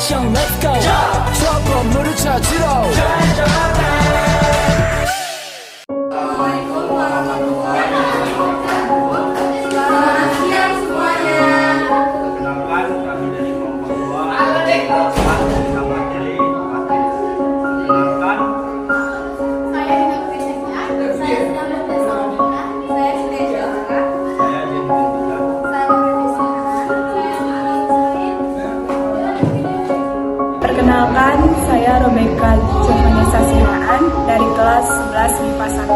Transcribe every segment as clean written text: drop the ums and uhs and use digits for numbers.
액션 let's go 저 건물을 찾으러 Perkenalkan, saya Robeka Johanesa Sihaan dari kelas 11 MIPA 1.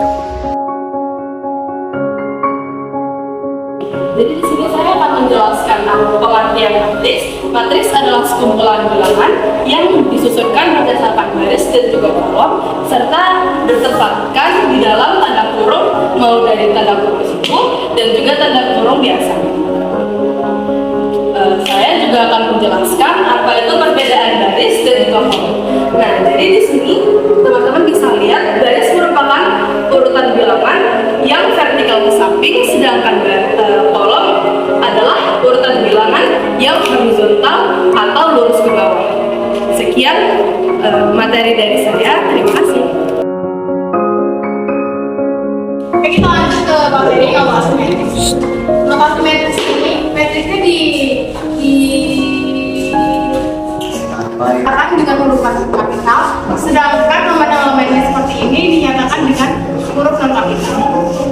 Jadi di sini saya akan menjelaskan pengertian matriks. Matriks adalah sekumpulan bilangan yang disusunkan berdasarkan baris dan juga kolom serta bertempatkan di dalam tanda kurung, mau dari tanda kurung sibuk dan juga tanda kurung biasa. Saya juga akan menjelaskan apa itu perbedaan baris dan juga kolom. Nah, jadi di sini teman-teman bisa lihat baris merupakan urutan bilangan yang vertikal ke samping, sedangkan kolom adalah urutan bilangan yang horizontal atau lurus ke bawah. Sekian materi dari saya. Terima kasih. Oke, kita lanjut ke materi ngelokasi matriks. Ngelokasi matriks ini, matriksnya dikatakan dengan huruf kapital, sedangkan elemen-elemennya seperti ini dinyatakan dengan huruf non kapital.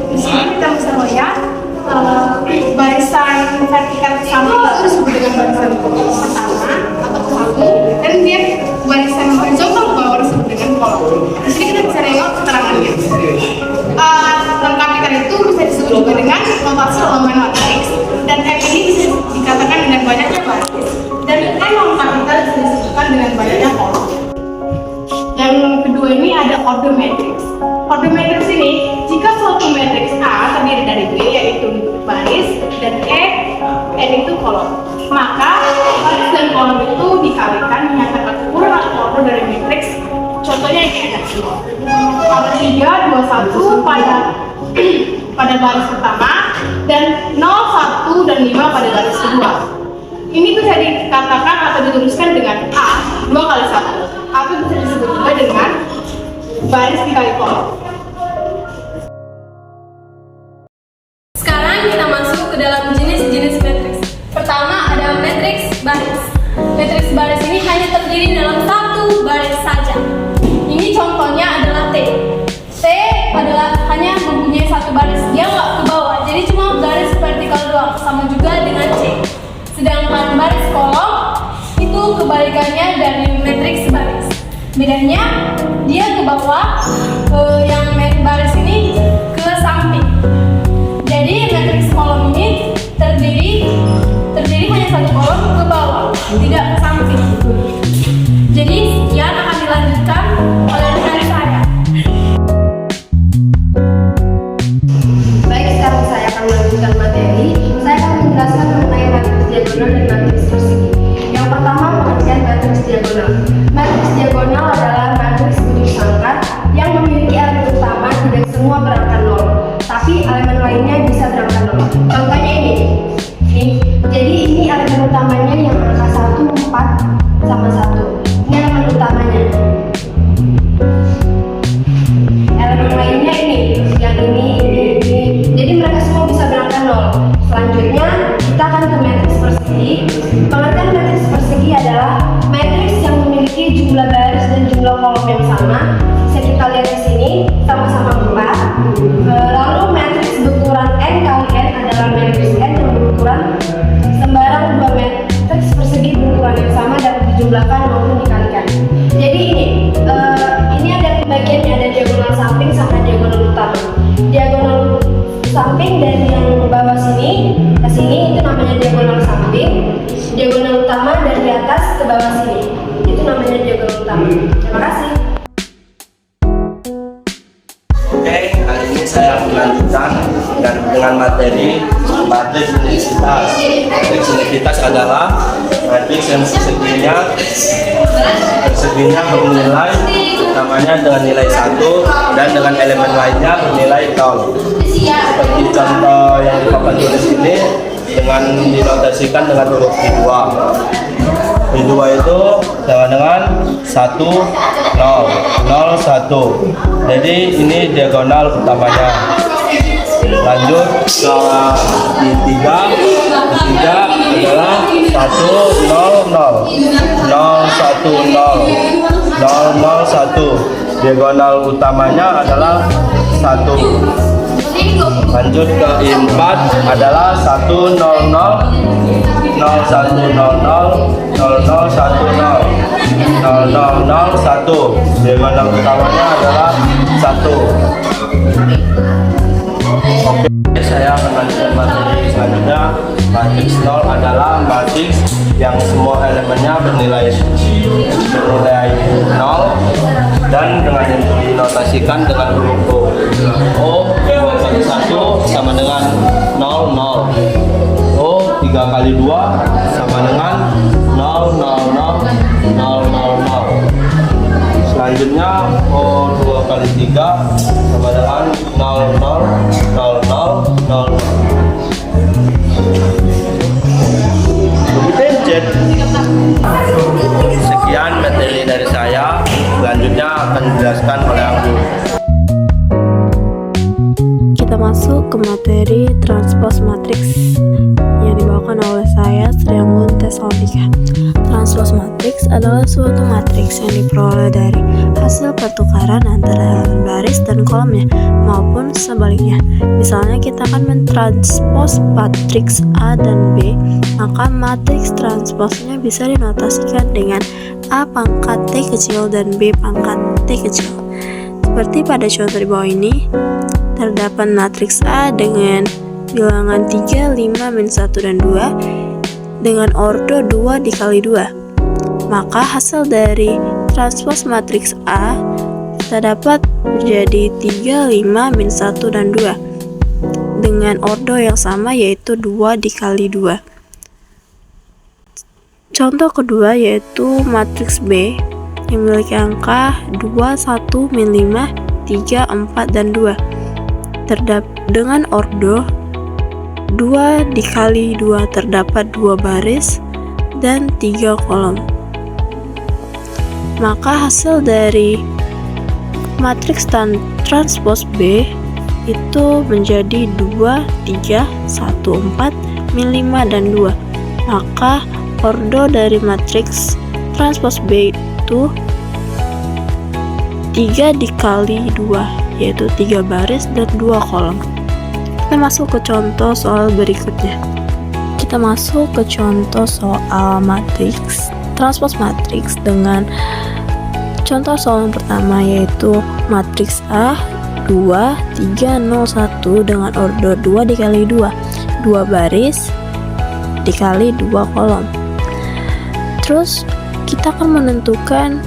Di sini kita bisa melihat barisan vertikal ke samping itu disebut dengan barisan pertama atau ke samping, dan dia barisan horizontal ke bawah disebut dengan kolom. Di sini kita bisa lihat keterangannya. Non kapital itu bisa disebut juga dengan notasi elemen matriks, dan M ini bisa dikatakan dengan banyaknya baris, dan M non kapital bisa disebutkan dengan banyaknya kolom. Yang kedua ini ada order matrix. Order matrix ini, jika suatu matriks A terdiri dari B yaitu baris dan N itu kolom, maka baris dan kolom itu dikalikan menyatakan ukuran atau order dari matriks. Contohnya ini ada kalau 3, 2, 1 pada baris pertama dan 0, 1 dan 5 pada baris kedua. Ini bisa dikatakan atau dituliskan dengan A 2 kali 1, atau bisa disebut juga dengan baris dikali kolom. Sekarang kita masuk ke dalam jenis-jenis matriks. Pertama ada matriks baris. Matriks baris ini hanya terdiri dalam satu baris saja. Ini contohnya adalah T. T adalah hanya mempunyai satu baris, dia nggak ke bawah, jadi cuma garis vertikal doang, sama juga dengan C. Sedangkan baris kolom itu kebalikannya dari matriks baris. Bedanya dia ke bawah, yang baris ini ke samping. Jadi matriks kolom ini terdiri hanya satu kolom ke bawah, tidak ke samping. Jadi sekian akan dilanjutkan oleh rekan saya. Baik, sekarang saya akan melanjutkan materi. Saya akan menjelaskan mengenai matriks diagonal dan matriks persegi. Yang pertama, pengertian matriks diagonal. Matriks diagonal adalah matriks bentuk sangkat yang memiliki elemen utama tidak semua berangkat 0, tapi elemen lainnya bisa berangkat 0. Contohnya ini. Jadi ini elemen utamanya yang angka 1, 4, sama 1. Ini elemen utamanya. Elemen lainnya ini, yang ini. Jadi mereka semua bisa berangkat 0. Selanjutnya kita akan ke matriks persegi. Pengertian matriks persegi adalah matriks yang memiliki jumlah baris dan jumlah kolom yang sama. Bisa kita lihat di sini sama-sama 4. Lalu matriks berukuran n kali n adalah matriks n yang berukuran sembarang dua matriks persegi berukuran yang sama dapat dijumlahkan maupun dikalikan. Jadi ini ada pembagiannya, ada diagonal samping sama diagonal utama. Diagonal samping dari yang bawah sini ke sini itu namanya diagonal samping. Diagonal utama dari atas ke bawah sini itu namanya diagonal utama. Terima kasih. Oke, hari ini saya akan melanjutkan dengan materi matriks univitas. Matriks univitas adalah matriks yang perseginya bernilai namanya dengan nilai 1 dan dengan elemen lainnya bernilai 0. Seperti contoh yang di papan tulis ini dengan dinotasikan dengan huruf I2. B2 itu sama dengan 1 0 0 1. Jadi ini diagonal utamanya. Lanjut ke ketiga adalah 1 0 0 0 1 0 0 1. Diagonal utamanya adalah 1. Lanjut ke 4 adalah 1 0 0 0 1 0 0 0 0 1 0 0 0 1. Diagonal utamanya adalah 1. Oke, saya akan lanjutkan materi selanjutnya. Matriks 0 adalah matriks yang semua elemennya bernilai 0 dan dengan dinotasikan dengan huruf O. O 2 kali 1 sama dengan 0 0. O 3 kali 2 sama dengan 0 0 0 0 0 0. Selanjutnya O 2 kali 3 sama dengan 0 0 0 0 0. Sekian materi dari saya. Selanjutnya akan dijelaskan oleh Anggun. Kita masuk ke materi transpose matriks yang dibawakan oleh saya, Sri Anggun Tessaltika. Transpose matriks adalah suatu matriks yang diperoleh dari hasil pertukaran antara elemen baris dan kolomnya maupun sebaliknya. Misalnya kita akan mentranspose matriks A dan B, maka matriks transposnya bisa dinotasikan dengan A pangkat T kecil dan B pangkat T kecil. Seperti pada contoh di bawah ini, terdapat matriks A dengan bilangan 3, 5, min 1, dan 2 dengan ordo 2 dikali 2. Maka hasil dari transpose matriks A kita dapat menjadi 3, 5, min 1, dan 2 dengan ordo yang sama, yaitu 2 dikali 2. Contoh kedua yaitu matriks B yang memiliki angka 2, 1, min 5, 3, 4, dan 2 dengan ordo 2 dikali 2, terdapat 2 baris dan 3 kolom. Maka hasil dari matriks transpose B itu menjadi 2, 3, 1, 4, min 5, dan 2. Maka ordo dari matriks transpose B itu 3 dikali 2, yaitu 3 baris dan 2 kolom. Kita masuk ke contoh soal berikutnya. Kita masuk ke contoh soal matriks transpose matriks dengan contoh soal yang pertama, yaitu matriks A 2, 3, 0, 1 dengan ordo 2 dikali 2 baris dikali 2 kolom. Terus kita akan menentukan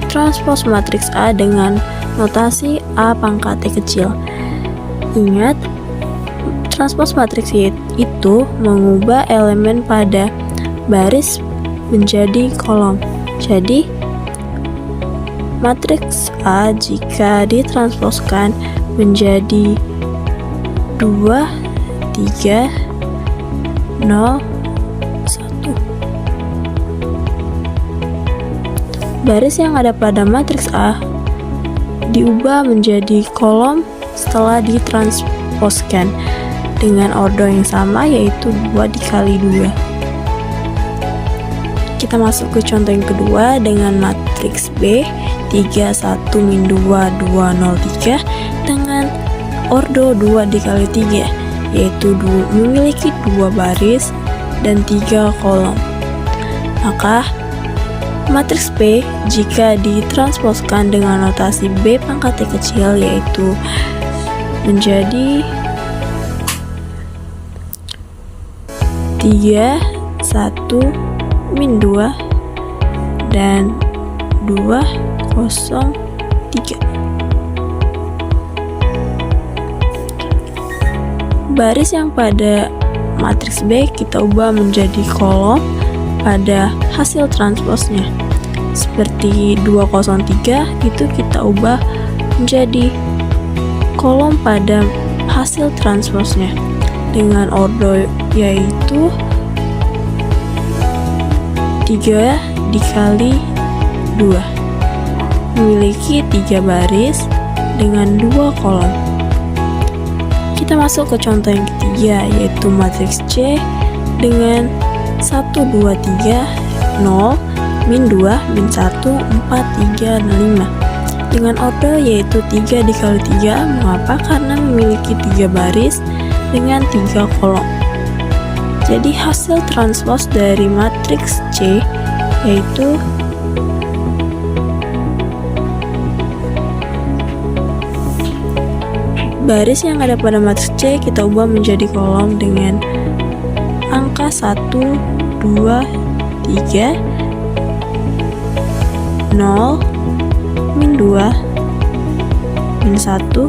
transpose matriks A dengan notasi A pangkat T kecil. Ingat, transpose matriks itu mengubah elemen pada baris menjadi kolom. Jadi, matriks A jika ditransposkan menjadi 2, 3, 0, 1. Baris yang ada pada matriks A diubah menjadi kolom setelah ditransposkan dengan ordo yang sama, yaitu 2 dikali 2. Kita masuk ke contoh yang kedua dengan matriks B 3, 1, min 2, 2, 0, 3 dengan ordo 2 dikali 3, yaitu memiliki 2 baris dan 3 kolom. Maka matriks B jika ditransposkan dengan notasi B pangkat T kecil, yaitu menjadi 3, 1, min 2 dan 2, 0, 3. Baris yang pada matriks B kita ubah menjadi kolom pada hasil transposnya. Seperti 203 itu kita ubah menjadi kolom pada hasil transposnya dengan ordo yaitu 3, dikali 2 memiliki 3 baris dengan 2 kolom. Kita masuk ke contoh yang ketiga, yaitu matriks C dengan 1, 2, 3, 0, min 2, min 1, 4, 3, dan 5 dengan order yaitu 3 dikali 3. Mengapa? Karena memiliki 3 baris dengan 3 kolom. Jadi hasil transpos dari matriks C yaitu baris yang ada pada matriks C kita ubah menjadi kolom dengan angka 1, 2, 3, 0, min 2, min 1,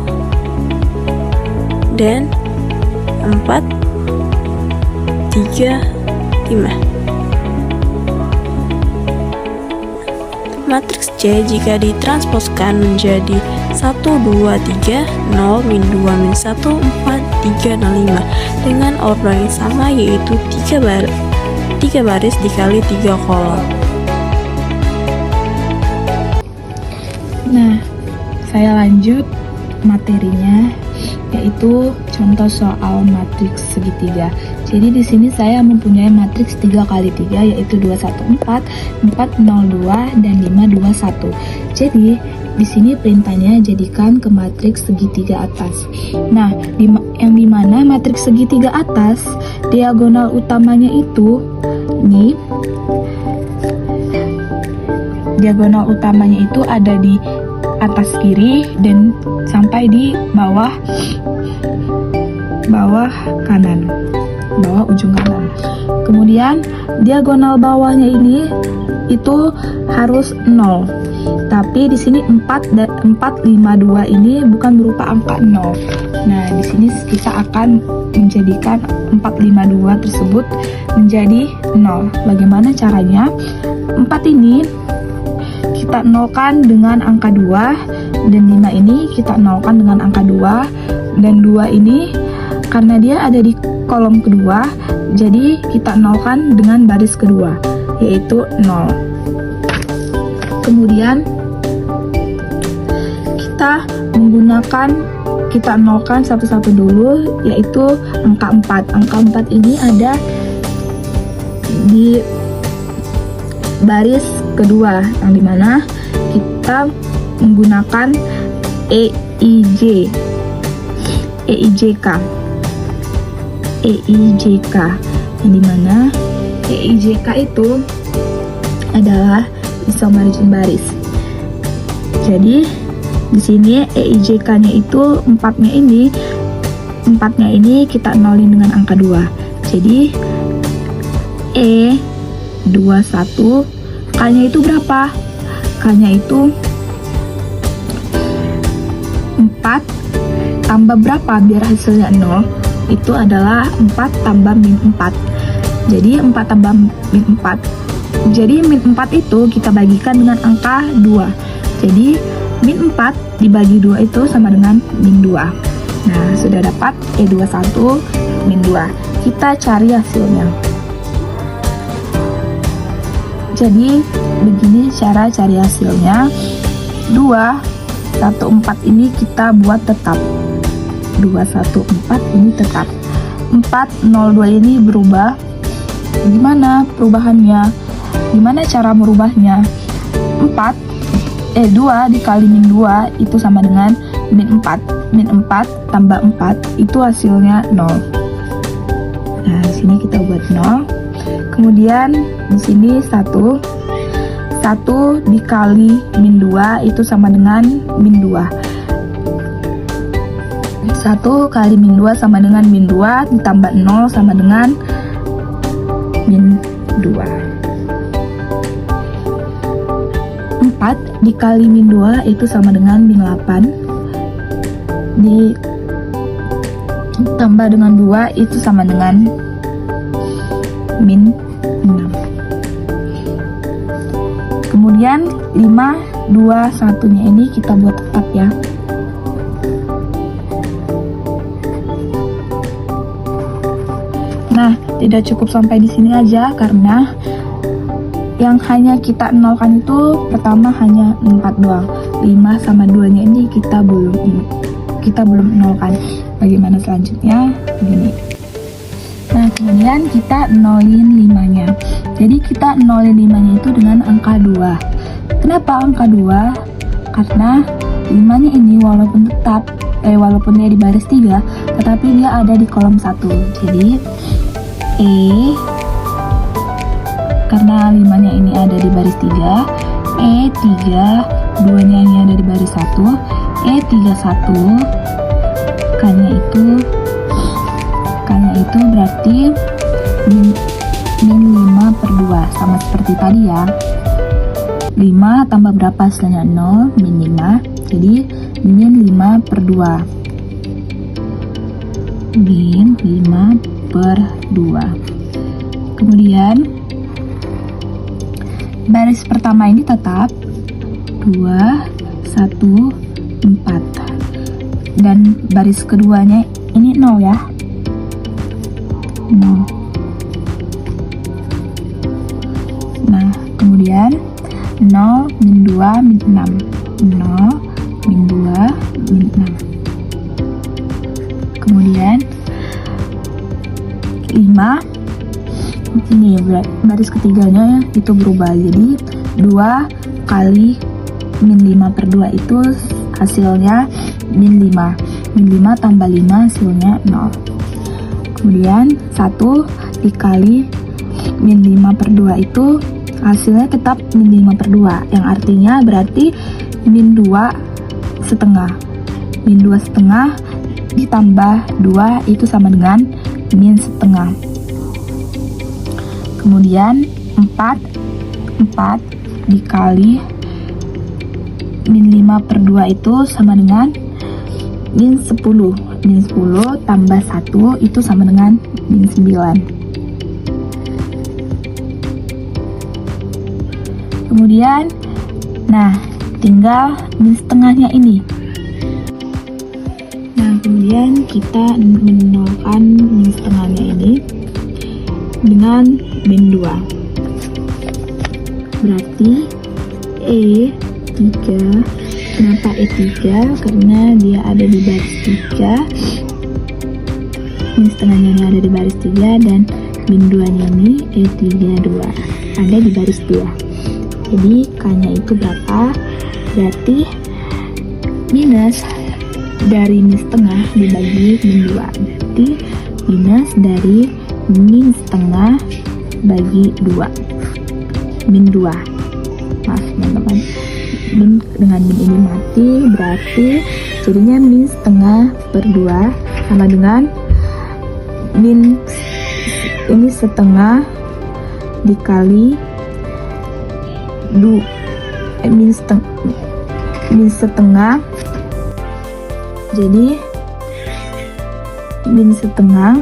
dan 4, 3, 5. Matriks C jika ditransposkan menjadi 1, 2, 3, 0, min 2, min 1, 4, 3, dan 5 dengan order yang sama yaitu 3 baris dikali 3 kolom. Nah, saya lanjut materinya, yaitu contoh soal matriks segitiga. Jadi di sini saya mempunyai matriks 3 kali 3 yaitu 2, 1, 4, 4, 0, 2, dan 5, 2, 1. Jadi di sini perintahnya jadikan ke matriks segitiga atas. Nah, yang dimana matriks segitiga atas diagonal utamanya itu ini, diagonal utamanya itu ada di atas kiri dan sampai di bawah kanan, bawah ujung kanan. Kemudian diagonal bawahnya ini itu harus 0. Tapi di sini 4, 5, 2 ini bukan berupa angka 0. Nah, di sini kita akan menjadikan 4, 5, 2 tersebut menjadi 0. Bagaimana caranya? 4 ini kita nolkan dengan angka 2, dan 5 ini kita nolkan dengan angka 2, dan 2 ini karena dia ada di kolom kedua, jadi kita nolkan dengan baris kedua, yaitu 0. Kemudian kita nolkan satu-satu dulu, yaitu angka 4. Angka 4 ini ada di baris kedua, yang dimana kita menggunakan EIJK, yang dimana EIJK itu adalah isomargin baris. Jadi di sini EIJK-nya itu 4-nya ini kita nolin dengan angka 2. Jadi E21 K-nya itu berapa? K-nya itu 4 tambah berapa biar hasilnya 0? Itu adalah 4 tambah min 4. Jadi 4 tambah min 4. Jadi min 4 itu kita bagikan dengan angka 2. Jadi min 4 dibagi 2 itu sama dengan min 2. Nah, sudah dapat E21 min 2. Kita cari hasilnya. Jadi begini cara cari hasilnya. 214 ini kita buat tetap. 214 ini tetap. 402 ini berubah. Gimana perubahannya? Gimana cara merubahnya? 2 dikali min 2 itu sama dengan min 4. Min 4 tambah 4 itu hasilnya 0. Nah, di sini kita buat 0. Kemudian di sini 1 dikali min 2 itu sama dengan min 2. 1 kali min 2 sama dengan min 2 ditambah 0 sama dengan min 2. 4 dikali min 2 itu sama dengan min 8 ditambah dengan 2 itu sama dengan min 6. Kemudian 5, 2, 1 nya ini kita buat tetap ya. Nah, tidak cukup sampai di sini aja karena Yang hanya kita nolkan itu pertama hanya 4 doang. 5 sama 2 nya ini kita belum nolkan. Bagaimana selanjutnya? Begini. Nah, kemudian kita nolin 5-nya. Jadi kita nolin 5-nya itu dengan angka 2. Kenapa angka 2? Karena 5-nya ini walaupun dia di baris 3, tetapi dia ada di kolom 1. Jadi karena 5-nya ini ada di baris 3, E3, 2-nya ini ada di baris 1, E31, K-nya itu berarti min 5 per 2, sama seperti tadi ya. 5 tambah berapa hasilnya? 0, min 5, jadi min 5 per 2. Min 5 per 2. Kemudian baris pertama ini tetap 2, 1, 4. Dan baris keduanya ini 0 ya. 0. Nah, kemudian 0, min 2, min 6. 0, min 2, min 6. Kemudian 5, ini baris ketiganya itu berubah, jadi 2 kali min 5 per 2 itu hasilnya min 5. Min 5 tambah 5 hasilnya 0. Kemudian 1 dikali min 5 per 2 itu hasilnya tetap min 5 per 2, yang artinya berarti min 2 setengah. Min 2 setengah ditambah 2 itu sama dengan min setengah. Kemudian 4 dikali min 5 per 2 itu sama dengan min 10. Min 10 tambah 1 itu sama dengan min 9. Kemudian, nah, tinggal min setengahnya ini. Nah, kemudian kita menolkan min setengahnya ini dengan min 2. Berarti E3. Kenapa E3? Karena dia ada di baris 3. Min setengahnya ini ada di baris 3 dan min 2-nya ini E32 ada di baris 2. Jadi K-nya itu berapa? Berarti minus dari min setengah dibagi min 2. Berarti minus dari min setengah bagi 2. Min 2. Maaf teman-teman. Min dengan min ini mati, berarti jadinya min setengah per 2 sama dengan min ini setengah dikali min setengah, jadi min setengah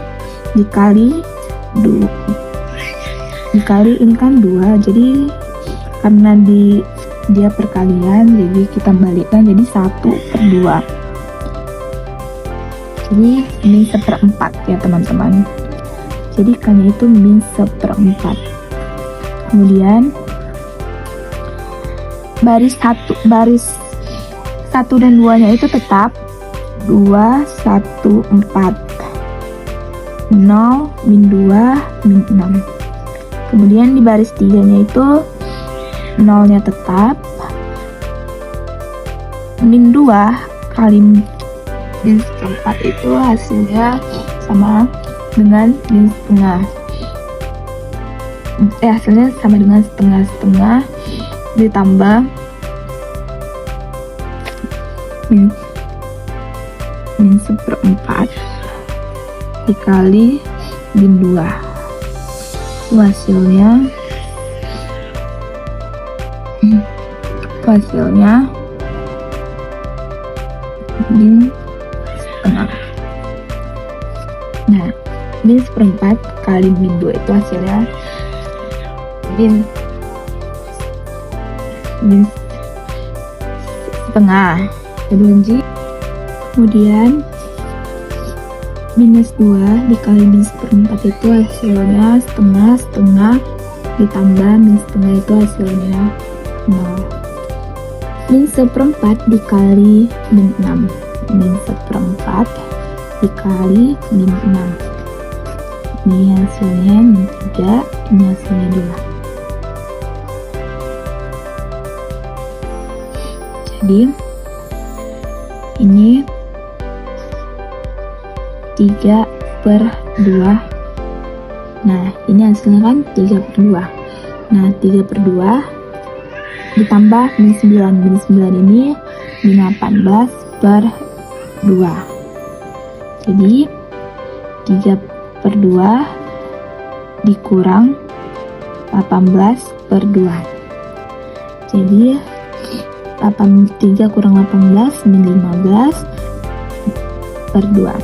dikali ini kan 2, jadi karena dia perkalian, jadi kita balikkan jadi 1 per 2, jadi min 1/4 ya teman-teman. Jadi K-nya itu min 1/4. Kemudian baris 1 dan 2 nya itu tetap 2, 1, 4, 0, min 2, min 6. Kemudian di baris 3 nya itu 0 nya tetap, min 2 kali min 4 itu hasilnya sama dengan min setengah. Hasilnya sama dengan setengah ditambah min 1/4 dikali min 2. Hasilnya min setengah. Nah, min 1/4 kali min 2 itu hasilnya min setengah. Kemudian minus 2 dikali min 1/4 itu hasilnya setengah ditambah min setengah itu hasilnya 0. Min seperempat dikali min 6. Min seperempat dikali min 6. Ini hasilnya min 3, ini hasilnya 2. Jadi ini 3/2. Nah, ini hasilnya kan 3/2. Nah, 3/2 ditambah min 9. Min 9 ini min 18/2. Jadi 3/2 dikurang 18/2. Jadi 3 kurang 18 min 15/2.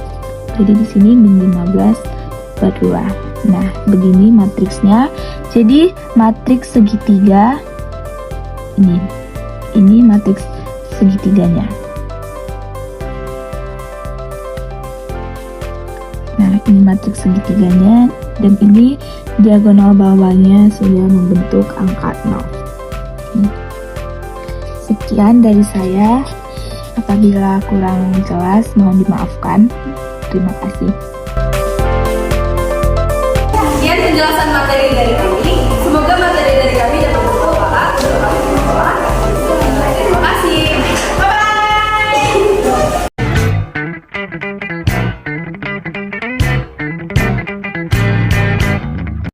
Jadi di sini min 15/2. Nah, begini matriksnya. Jadi matriks segitiga ini matriks segitiganya. Nah, ini matriks segitiganya dan ini diagonal bawahnya sudah membentuk angka 0. Sekian dari saya. Apabila kurang jelas mohon dimaafkan. Terima kasih. Sekian penjelasan materi dari kami.